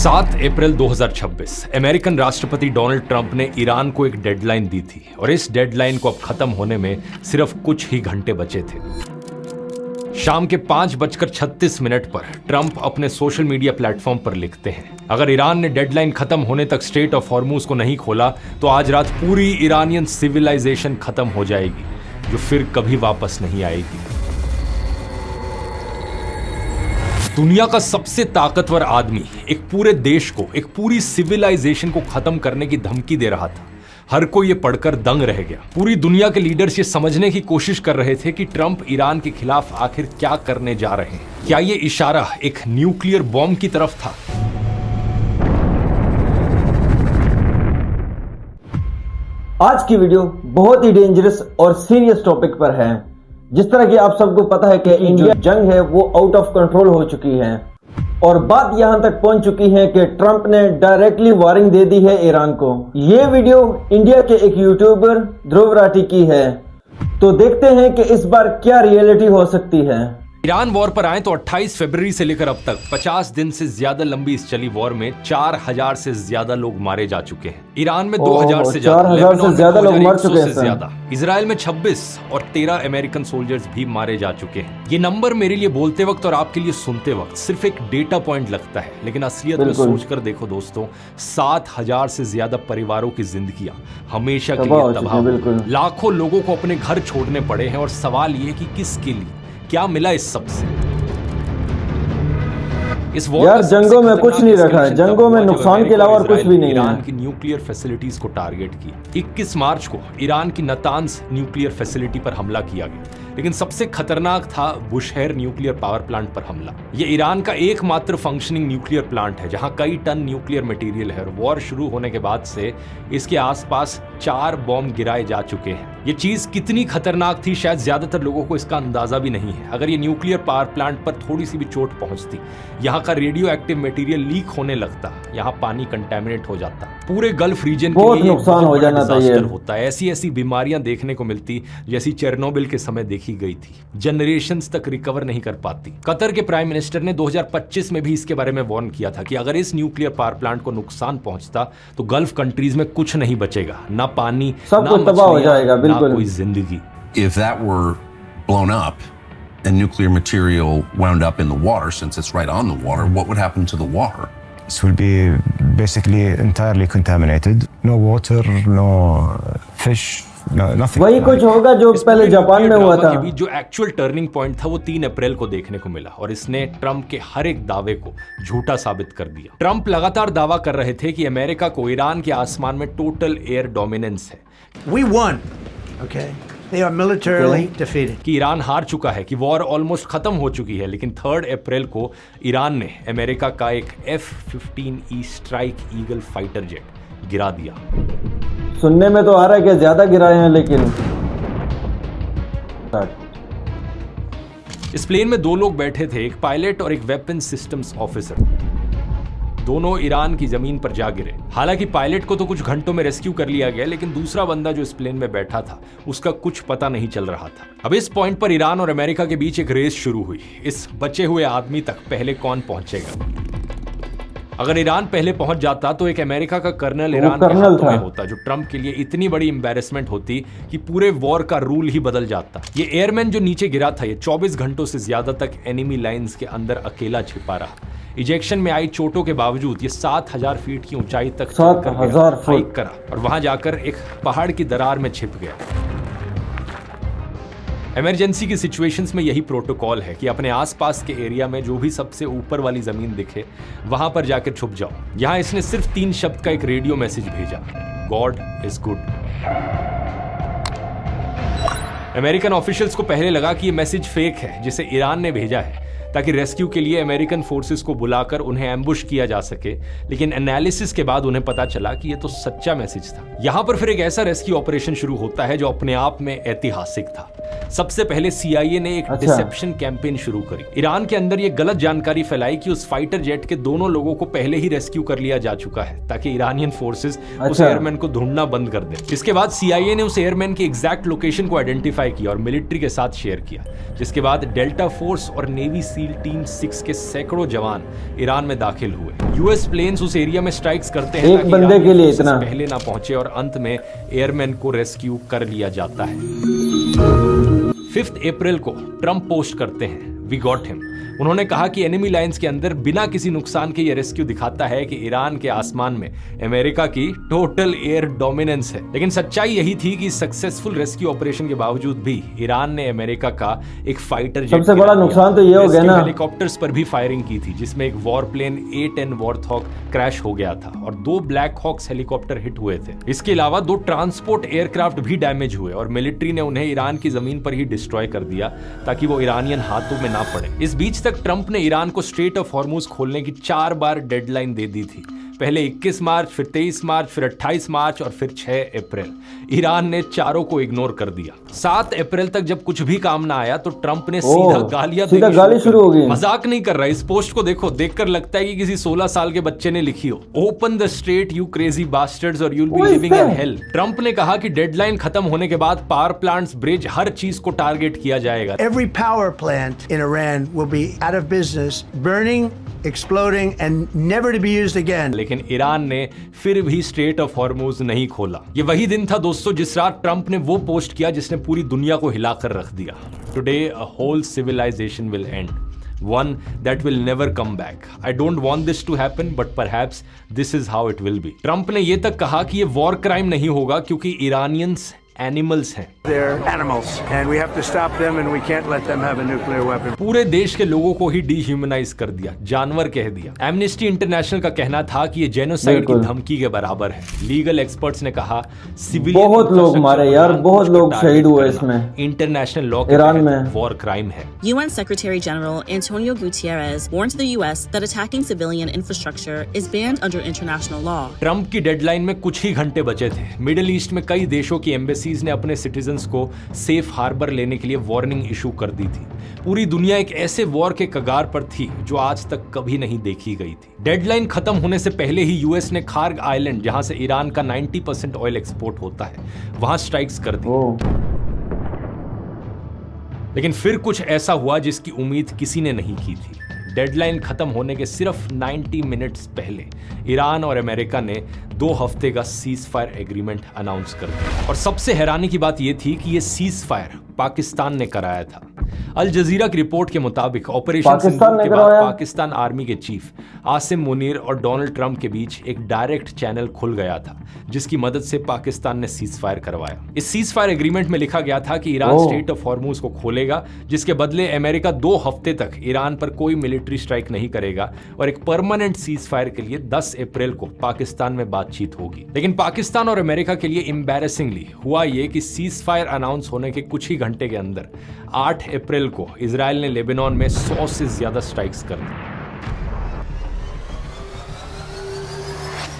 7 अप्रैल 2026 American राष्ट्रपति Donald Trump ने Iran को एक डेडलाइन दी थी और इस डेडलाइन को अब खत्म होने में सिर्फ कुछ ही घंटे बचे थे। शाम के 5:36 पर ट्रंप अपने सोशल मीडिया प्लेटफॉर्म पर लिखते हैं, अगर ईरान ने डेडलाइन खत्म होने तक स्ट्रेट ऑफ हॉर्मूज को नहीं खोला तो आज रात पूरी ईरानियन सिविलाइजेशन खत्म हो जाएगी, जो फिर कभी वापस नहीं आएगी। दुनिया का सबसे ताकतवर आदमी एक पूरे देश को, एक पूरी सिविलाइजेशन को खत्म करने की धमकी दे रहा था। हर कोई ये पढ़कर दंग रह गया। पूरी दुनिया के लीडर्स ये समझने की कोशिश कर रहे थे कि ट्रंप ईरान के खिलाफ आखिर क्या करने जा रहे हैं। क्या ये इशारा एक न्यूक्लियर बॉम्ब की तरफ था? आज की वीडियो बहुत ही डेंजरस और सीरियस टॉपिक पर है। जिस तरह की आप सबको पता है कि इंडिया जंग है वो आउट ऑफ कंट्रोल हो चुकी है और बात यहां तक पहुंच चुकी है कि ट्रंप ने डायरेक्टली वार्निंग दे दी है ईरान को। ये वीडियो इंडिया के एक यूट्यूबर ध्रुव राठी की है, तो देखते हैं कि इस बार क्या रियलिटी हो सकती है। ईरान वॉर पर आए तो 28 फरवरी से लेकर अब तक 50 दिन से ज्यादा लंबी इस चली वॉर में 4000 से ज्यादा लोग मारे जा चुके हैं। ईरान में 2000 से ज्यादा लोग मर चुके हैं। इजराइल में 26 और 13 अमेरिकन सोल्जर्स भी मारे जा चुके हैं। ये नंबर मेरे लिए बोलते वक्त और आपके लिए सुनते वक्त सिर्फ एक डेटा पॉइंट लगता है, लेकिन असलियत में सोचकर देखो दोस्तों, 7000 से ज्यादा परिवारों की जिंदगियां हमेशा के लिए तबाह। लाखों लोगों को अपने घर छोड़ने पड़े हैं और सवाल ये कि किसके लिए, क्या मिला इस सबसे? इस वॉर यार जंगों में कुछ नहीं रखा है, जंगों में नुकसान के अलावा और कुछ भी नहीं है। ईरान की न्यूक्लियर फैसिलिटीज को टारगेट किया। 21 मार्च को ईरान की नतांज न्यूक्लियर फैसिलिटी पर हमला किया गया, लेकिन सबसे खतरनाक था बुशहेर न्यूक्लियर पावर प्लांट पर हमला। यह ईरान का एकमात्र फंक्शनिंग न्यूक्लियर प्लांट है जहां कई टन न्यूक्लियर मटेरियल है और वॉर शुरू होने के बाद से इसके आसपास 4 बॉम्ब गिराए जा चुके हैं। ये चीज कितनी खतरनाक थी शायद ज्यादातर लोगों को इसका अंदाजा भी नहीं है। अगर ये न्यूक्लियर पावर प्लांट पर थोड़ी सी भी चोट पहुंचती, यहाँ का रेडियो एक्टिव मटेरियल लीक होने लगता, यहाँ पानी कंटेमिनेट हो जाता, पूरे गल्फ रीजन के लिए नुकसान हो जाना डिजास्टर होता है। ऐसी बीमारियां देखने को मिलती जैसी चेरनोबिल के समय देखी गई थी। जनरेशंस तक रिकवर नहीं कर पाती। कतर के प्राइम मिनिस्टर ने 2025 में भी इसके बारे में वार्न किया था कि अगर इस न्यूक्लियर पावर प्लांट को नुकसान पहुंचता तो गल्फ कंट्रीज में कुछ नहीं बचेगा, ना पानी, सब कुछ तबाह हो जाएगा, ना कोई जिंदगी। If that were blown up and nuclear material wound up in the water, since it's right on the water, what would happen to the water? This will be basically entirely contaminated. No water, no fish, no nothing. वही कुछ होगा जो पहले Japan में हुआ था। जो actual turning point था वो 3 अप्रैल को देखने को मिला और इसने ट्रंप के हर एक दावे को झूठा साबित कर दिया। ट्रंप लगातार दावा कर रहे थे कि अमेरिका को ईरान के आसमान में टोटल एयर डोमिनेंस है। We won. Okay. They are militarily defeated. कि ईरान हार चुका है, कि वॉर ऑलमोस्ट खत्म हो चुकी है। लेकिन 3 अप्रैल को ईरान ने अमेरिका का एक F-15E strike eagle fighter jet गिरा दिया। सुनने में तो आ रहा है कि ज्यादा गिराए हैं, लेकिन इस प्लेन में 2 लोग बैठे थे, एक पायलट और एक वेपन सिस्टम्स ऑफिसर। दोनों ईरान की जमीन पर जा गिरे। हालांकि पायलट को तो कुछ घंटों में रेस्क्यू कर लिया गया, लेकिन दूसरा बंदा जो इस प्लेन में बैठा था उसका कुछ पता नहीं चल रहा था। अब इस पॉइंट पर ईरान और अमेरिका के बीच एक रेस शुरू हुई। इस बचे हुए आदमी तक पहले कौन पहुंचेगा। अगर ईरान पहले पहुंच जाता तो एक अमेरिका का कर्नल ईरान के हाथों में होता, जो ट्रंप के लिए इतनी बड़ी एम्बैरेसमेंट होती कि पूरे वॉर का रूल ही बदल जाता। ये एयरमैन जो नीचे गिरा था, ये 24 घंटों से ज्यादा तक एनिमी लाइंस के अंदर अकेला छिपा रहा। इजेक्शन में आई चोटों के बावजूद ये 7000 फीट की ऊंचाई तक हाइक करा और वहां जाकर एक पहाड़ की दरार में छिप गया। इमरजेंसी की सिचुएशंस में यही प्रोटोकॉल है कि अपने आसपास के एरिया में जो भी सबसे ऊपर वाली जमीन दिखे वहां पर जाकर छुप जाओ। यहां इसने सिर्फ 3 शब्द का एक रेडियो मैसेज भेजा, God is good. American officials को पहले लगा कि यह मैसेज फेक है जिसे ईरान ने भेजा है ताकि रेस्क्यू के लिए अमेरिकन फोर्सेस को बुलाकर उन्हें एम्बुश किया जा सके, लेकिन एनालिसिस के बाद उन्हें पता चला कि यह तो सच्चा मैसेज था। यहां पर फिर एक ऐसा रेस्क्यू ऑपरेशन शुरू होता है जो अपने आप में ऐतिहासिक था। सबसे पहले CIA ने एक डिसेप्शन कैंपेन शुरू करी। ईरान के अंदर यह गलत जानकारी फैलाई कि उस फाइटर जेट के दोनों लोगों को पहले ही रेस्क्यू कर लिया जा चुका है ताकि ईरानियन फोर्सेस उस एयरमैन को ढूंढना बंद कर दे। इसके बाद CIA ने उस एयरमैन की एग्जैक्ट लोकेशन को आइडेंटिफाई किया और मिलिट्री के साथ शेयर किया, जिसके बाद डेल्टा फोर्स और नेवी सील टीम 6 के सैकड़ों जवान ईरान में दाखिल हुए। यूएस प्लेन्स उस एरिया में स्ट्राइक्स करते हैं एक बंदे के लिए इतना पहले ना पहुंचे और अंत में एयरमैन को रेस्क्यू कर लिया जाता है। 5 अप्रैल को ट्रंप पोस्ट करते हैं, वी गॉट हिम। उन्होंने कहा कि एनिमी लाइंस के अंदर बिना किसी नुकसान के ये रेस्क्यू दिखाता है कि ईरान के आसमान में अमेरिका की टोटल एयर डोमिनेंस है। लेकिन सच्चाई यही थी कि सक्सेसफुल रेस्क्यू ऑपरेशन के बावजूद भी ईरान ने अमेरिका का एक फाइटर जेट, सबसे बड़ा नुकसान तो ये हो गया ना, हेलीकॉप्टर्स पर भी फायरिंग की थी, जिसमें एक war plane A-10 warthog crash हो गया था और 2 ब्लैक हॉक्स हेलीकॉप्टर हिट हुए थे। इसके अलावा 2 ट्रांसपोर्ट एयरक्राफ्ट भी डैमेज हुए और मिलिट्री ने उन्हें ईरान की जमीन पर ही डिस्ट्रॉय कर दिया ताकि वो ईरानियन हाथों में ना पड़े। इस बीच ट्रंप ने ईरान को स्ट्रेट ऑफ हॉर्मुज खोलने की 4 बार डेडलाइन दे दी थी। पहले 21 मार्च, फिर 23 मार्च, फिर 28 मार्च और फिर 6 अप्रैल। ईरान ने चारों को इग्नोर कर दिया। 7 अप्रैल तक जब कुछ भी काम ना आया तो ट्रंप ने सीधा गाली शुरू हो गई। मजाक नहीं कर रहा, इस पोस्ट को देखो, देखकर लगता है कि किसी 16 साल के बच्चे ने लिखी हो। Open the strait you crazy bastards और you'll be living in hell. Trump ने कहा कि डेडलाइन खत्म होने के बाद पावर प्लांट्स, ब्रिज, हर चीज को टारगेट किया जाएगा। Every power plant in Iran will be out of business, burning, exploding and never to be used again. लेकिन ईरान ने फिर भी स्ट्रेट ऑफ हॉर्मुज नहीं खोला। ये वही दिन था दोस्तों जिस रात ट्रंप ने वो पोस्ट किया जिसने पूरी दुनिया को हिलाकर रख दिया। Today a whole civilisation will end, one that will never come back. I don't want this to happen, but perhaps this is how it will be. Trump ने ये तक कहा कि ये वॉर क्राइम नहीं होगा क्योंकि ईरानियंस एनिमल्स हैं। They're animals and we have to stop them and we can't let them have a nuclear weapon. पूरे देश के लोगों को ही डिह्यूमनाइज कर दिया, जानवर कह दिया। एमनेस्टी इंटरनेशनल का कहना था कि ये जेनोसाइड की धमकी के बराबर है। लीगल एक्सपर्ट्स ने कहा सिविलियन बहुत लोग मारे यार, बहुत लोग शहीद हुए इसमें। इंटरनेशनल लॉ ईरान में वॉर क्राइम है। UN Secretary General Antonio Guterres warned the US that attacking civilian infrastructure is banned under international law. Trump की डेडलाइन में कुछ ही घंटे बचे थे। मिडिल ईस्ट में कई देशों की एम्बेसीज ने अपने सिटीजन्स को सेफ हार्बर लेने के लिए वार्निंग इशू कर दी थी। पूरी दुनिया एक ऐसे वॉर के कगार पर थी जो आज तक कभी नहीं देखी गई थी। डेडलाइन खत्म होने से पहले ही यूएस ने खार्ग आइलैंड, जहां से ईरान का 90% ऑयल एक्सपोर्ट होता है, वहां स्ट्राइक्स कर दी। लेकिन फिर कुछ ऐसा हुआ जिसकी उम्मीद किसी ने नहीं की थी। डेडलाइन खत्म होने के सिर्फ 90 मिनट्स पहले ईरान और अमेरिका ने 2 हफ्ते का सीज फायर एग्रीमेंट अनाउंस कर दिया। और सबसे हैरानी की बात यह थी कि यह सीज फायर पाकिस्तान ने कराया था। अल जजीरा की रिपोर्ट के मुताबिक ऑपरेशन सिंदूर के बाद पाकिस्तान आर्मी के चीफ आसिम मुनीर और डोनाल्ड ट्रंप के बीच एक डायरेक्ट चैनल खुल गया था जिसकी मदद से पाकिस्तान ने सीज फायर करवाया। इस सीज फायर एग्रीमेंट में लिखा गया था कि ईरान स्ट्रेट ऑफ हॉर्मुज को खोलेगा, जिसके बदले अमेरिका 2 हफ्ते तक ईरान पर कोई मिलिट्री स्ट्राइक नहीं करेगा और एक परमानेंट सीज फायर के लिए 10 अप्रैल को पाकिस्तान में बातचीत होगी। लेकिन पाकिस्तान और अमेरिका के लिए एम्बैरेसिंगली हुआ ये कि सीज फायर अनाउंस होने के कुछ ही घंटे के अंदर 8 अप्रैल को इजराइल ने लेबनान में 100 से ज्यादा स्ट्राइक्स कर दी।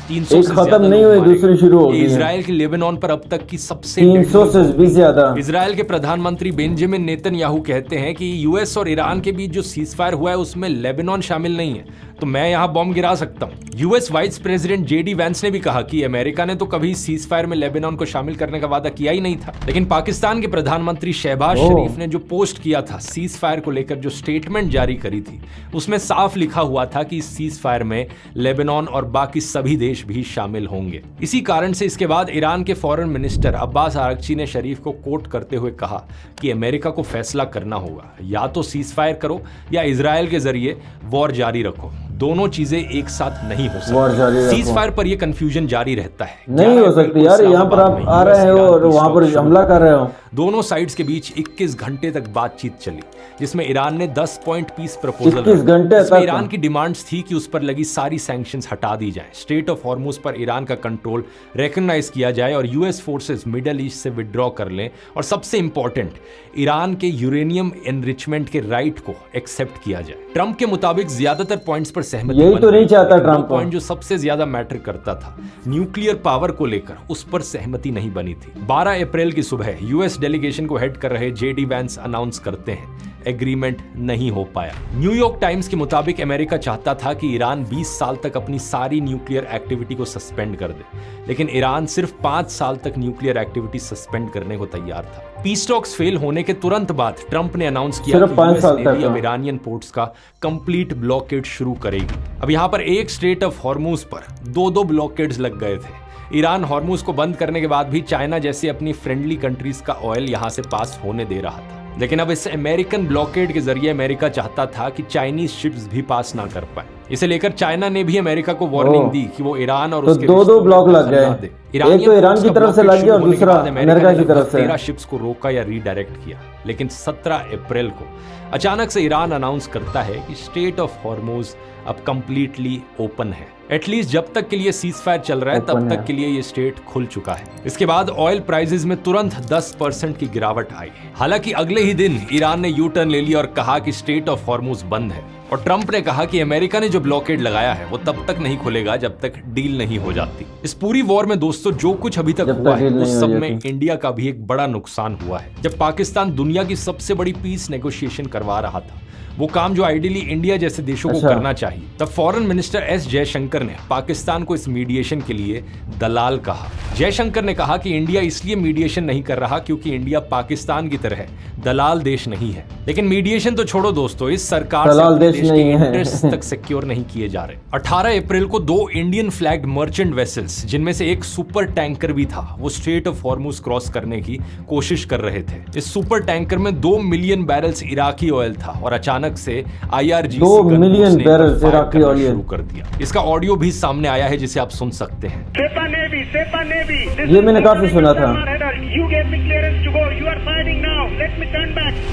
300 से खत्म नहीं हुई, दूसरी शुरू हो गई। इजराइल की लेबनान पर अब तक की सबसे 300 से भी ज्यादा। इजराइल के प्रधानमंत्री बेंजामिन नेतन्याहू कहते हैं कि यूएस और ईरान के बीच जो सीज फायर हुआ है उसमें लेबनान शामिल नहीं है, तो मैं यहां बॉम्ब गिरा सकता हूं। US vice president JD Vance ने भी कहा कि अमेरिका ने तो कभी सीज फायर में लेबनान को शामिल करने का वादा किया ही नहीं था। लेकिन पाकिस्तान के प्रधानमंत्री शहबाज शरीफ ने जो पोस्ट किया था सीज फायर को लेकर, जो स्टेटमेंट जारी करी थी, उसमें साफ लिखा हुआ था कि इस सीज फायर में लेबनान और बाकी सभी देश भी शामिल होंगे। इसी कारण से इसके बाद ईरान के फॉरेन मिनिस्टर अब्बास आरगची ने शरीफ को कोट करते हुए कहा कि अमेरिका को फैसला करना होगा, या तो सीज फायर करो या इजराइल के जरिए वॉर जारी रखो। दोनों चीजें एक साथ नहीं हो सकती। सीज फायर पर यह कंफ्यूजन जारी रहता है, नहीं हो सकती यार। यहाँ पर आप आ रहे हो और वहां पर हमला कर रहे हो। दोनों साइड्स के बीच 21 घंटे तक बातचीत चली, जिसमें ईरान ने 10 पॉइंट पीस प्रपोजल, 21 घंटे तक ईरान की डिमांड्स थी कि उस पर लगी सारी सैंक्शंस हटा दी जाए, स्ट्रेट ऑफ हॉर्मुज पर ईरान का कंट्रोल रिकॉग्नाइज किया जाए और यूएस फोर्सेस मिडिल ईस्ट से विड्रॉ कर लें, और सबसे इंपॉर्टेंट ईरान के यूरेनियम एनरिचमेंट के राइट को एक्सेप्ट किया जाए। ट्रंप के मुताबिक ज्यादातर पॉइंट्स पर सहमति, यही तो नहीं चाहता ट्रंप। पॉइंट जो सबसे ज्यादा मैटर करता था, न्यूक्लियर पावर को लेकर, उस पर सहमति नहीं बनी थी। 12 अप्रैल की सुबह यूएस डेलीगेशन को हेड कर रहे JD वैंस अनाउंस करते हैं एग्रीमेंट नहीं हो पाया। न्यूयॉर्क टाइम्स के मुताबिक अमेरिका चाहता था कि ईरान 20 साल तक अपनी सारी न्यूक्लियर एक्टिविटी को सस्पेंड कर दे, लेकिन ईरान सिर्फ 5 साल तक न्यूक्लियर एक्टिविटी सस्पेंड करने को तैयार था। पीस टॉक्स फेल होने के तुरंत बाद ट्रंप ने अनाउंस किया सिर्फ कि 5 US साल नेवी तक अब ईरानियन पोर्ट्स का कंप्लीट ब्लॉकेड शुरू करेगी। अब यहाँ पर एक स्ट्रेट ऑफ हॉर्मूज पर 2-2 ब्लॉकेड्स लग गए थे। ईरान हॉर्मूज को बंद करने के बाद भी चाइना जैसी अपनी फ्रेंडली कंट्रीज का ऑयल यहाँ से पास होने दे रहा था। लेकिन अब इस अमेरिकन ब्लॉकेड के जरिए अमेरिका चाहता था कि चाइनीज शिप्स भी पास ना कर पाए। इसे लेकर चाइना ने भी अमेरिका को वार्निंग दी कि वो ईरान और उसके दो ब्लॉक लग गए, एक तो ईरान की तरफ से लग गया और दूसरा अमेरिका की तरफ से। 13 शिप्स को रोका या रीडायरेक्ट किया, लेकिन 17 अप्रैल को अचानक से ईरान अनाउंस करता है कि स्ट्रेट ऑफ हॉर्मूज अब कंप्लीटली ओपन है। एटलीस्ट जब तक के लिए सीज फायर चल रहा है तब तक के लिए ये स्टेट खुल चुका है। इसके बाद ऑयल प्राइसेस में तुरंत 10% की गिरावट आई। हालांकि अगले ही दिन ईरान ने यू टर्न ले लिया और कहा कि स्ट्रेट ऑफ हॉर्मूज बंद है, और ट्रंप ने कहा कि अमेरिका ने जो ब्लॉकेड लगाया है वो तब तक नहीं खुलेगा जब तक डील नहीं हो जाती। इस पूरी वॉर में दोस्तों जो कुछ अभी तक हुआ है उस सब में इंडिया का भी एक बड़ा नुकसान हुआ है। जब पाकिस्तान दुनिया की सबसे बड़ी पीस नेगोशिएशन करवा रहा था, वो काम जो आइडियली इंडिया जैसे देशों को करना चाहिए, तब फॉरेन मिनिस्टर एस जयशंकर ने पाकिस्तान को इस मीडिएशन के लिए दलाल कहा। जयशंकर ने कहा कि इंडिया इसलिए मीडिएशन नहीं कर रहा क्योंकि इंडिया पाकिस्तान की तरह दलाल देश नहीं है। लेकिन मीडिएशन तो छोड़ो दोस्तों, इस सरकार से अपने देश के इंटरेस्ट तक सिक्योर नहीं किए जा रहे। 18 अप्रैल को 2 इंडियन फ्लैग्ड मर्चेंट वेसल्स, जिनमें से एक सुपर टैंकर भी था, वो स्ट्रेट ऑफ हॉर्मूज क्रॉस करने की कोशिश कर रहे थे। इस सुपर टैंकर में 2 मिलियन बैरल्स इराकी ऑयल था और अचानक से IRGC 2 million barrels Iraqi oil शुरू कर दिया। इसका ऑडियो भी सामने आया है जिसे आप सुन सकते हैं। ये मैंने काफी सुना था।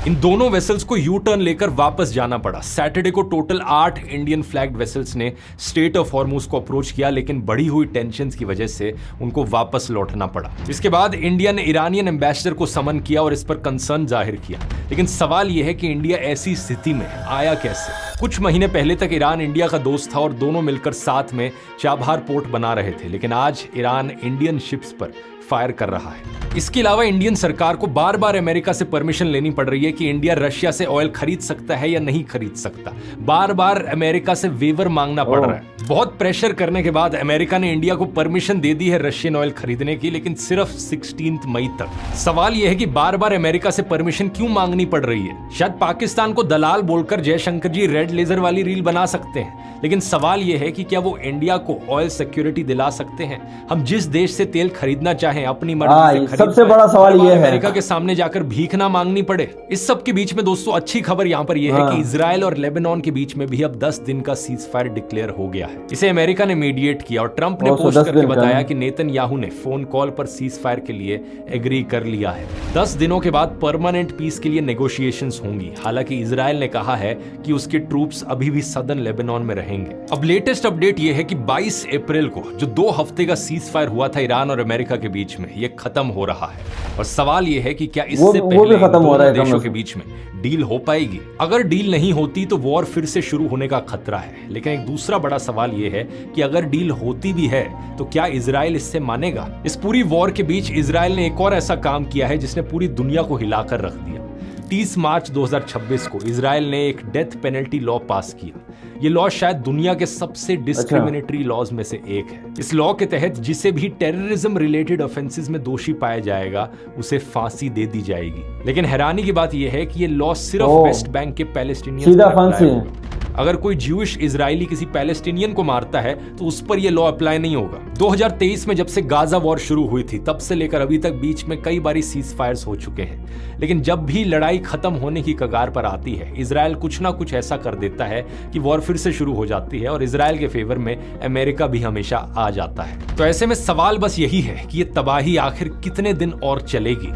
इन दोनों वेसल्स को यू टर्न लेकर वापस जाना पड़ा। सैटरडे को टोटल 8 इंडियन फ्लैग्ड वेसल्स ने स्ट्रेट ऑफ हॉर्मूज को अप्रोच किया, लेकिन बढ़ी हुई टेंशंस की वजह से उनको वापस लौटना पड़ा। इसके बाद इंडिया ने ईरानियन एम्बेसडर को समन किया और इस पर कंसर्न जाहिर किया। लेकिन सवाल यह है कि इंडिया ऐसी स्थिति में आया कैसे? कुछ महीने पहले तक ईरान इंडिया का दोस्त था और दोनों मिलकर साथ में चाबहार पोर्ट बना रहे थे, लेकिन आज ईरान इंडियन शिप्स पर फायर कर रहा है। इसके अलावा इंडियन सरकार को बार बार अमेरिका से परमिशन लेनी पड़ रही है कि इंडिया रशिया से ऑयल खरीद सकता है या नहीं खरीद सकता। बार बार अमेरिका से वेवर मांगना पड़ रहा है। बहुत प्रेशर करने के बाद अमेरिका ने इंडिया को परमिशन दे दी है रशियन ऑयल खरीदने की, लेकिन सिर्फ 16 मई तक। सवाल यह है कि बार बार अमेरिका से परमिशन क्यों मांगनी पड़ रही है? शायद पाकिस्तान को दलाल बोलकर जयशंकर जी रेड लेजर वाली रील बना सकते हैं, लेकिन सवाल यह है कि क्या वो इंडिया को ऑयल सिक्योरिटी दिला सकते हैं? हम जिस देश से तेल खरीदना चाहें अपनी मर्जी से खरीद, सबसे बड़ा सवाल ये है अमेरिका के सामने जाकर भीख ना मांगनी पड़े। इस सब के बीच में दोस्तों अच्छी खबर यहाँ पर यह है कि इजराइल और लेबनान के बीच में भी अब 10 दिन का सीज फायर डिक्लेयर हो गया है। इसे अमेरिका ने मीडिएट किया और ट्रंप ने पोस्ट करके बताया कि नेतन्याहू ने फोन कॉल पर सीज फायर के लिए एग्री कर लिया है। 10 दिनों के बाद परमानेंट पीस के लिए नेगोशिएशंस होंगी। हालांकि इजराइल ने कहा है कि उसके ट्रूप्स अभी भी सदर्न लेबनान में रहेंगे। अब लेटेस्ट अपडेट यह है कि 22 अप्रैल को जो 2 हफ्ते का सीज फायर हुआ था ईरान और अमेरिका के बीच में, ये खत्म हो रहा है। और सवाल यह है कि क्या इससे पहले दोनों देशों के बीच में डील हो पाएगी? अगर डील नहीं होती तो वॉर फिर से शुरू होने का खतरा है। लेकिन एक दूसरा बड़ा सवाल यह है कि अगर डील होती भी है तो क्या इजराइल इससे मानेगा? इस पूरी वॉर के बीच इजराइल ने एक और ऐसा काम किया है जिसने पूरी दुनिया को हिलाकर रख दिया। 30 मार्च 2026 को इजराइल ने एक डेथ पेनल्टी लॉ पास किया। ये लॉ शायद दुनिया के सबसे डिस्क्रिमिनेटरी लॉज में से एक है। इस लॉ के तहत जिसे भी टेररिज्म रिलेटेड ऑफेंसेस में दोषी पाया जाएगा उसे फांसी दे दी जाएगी। लेकिन हैरानी की बात यह है कि ये लॉ सिर्फ वेस्ट बैंक के पैलेस्टीनियंस पर अप्लाई होगा। अगर कोई ज्यूइश इजरायली किसी पैलेस्टीनियन को मारता है तो उस पर यह लॉ अप्लाई नहीं होगा। 2023 में जब से गाजा वॉर शुरू हुई थी तब से लेकर अभी तक बीच में कई बारी सीज फायर्स हो चुके हैं, लेकिन जब भी लड़ाई खत्म होने की कगार पर आती है इजराइल कुछ ना कुछ ऐसा कर देता है कि वॉर फिर से शुरू हो जाती है और इजराइल के फेवर में अमेरिका भी हमेशा आ जाता है। तो ऐसे में सवाल बस यही है कि ये तबाही आखिर कितने दिन और चलेगी?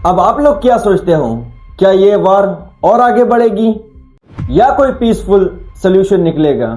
अब आप लोग क्या सोचते हो? क्या ये वॉर और आगे बढ़ेगी या कोई पीसफुल सॉल्यूशन निकलेगा?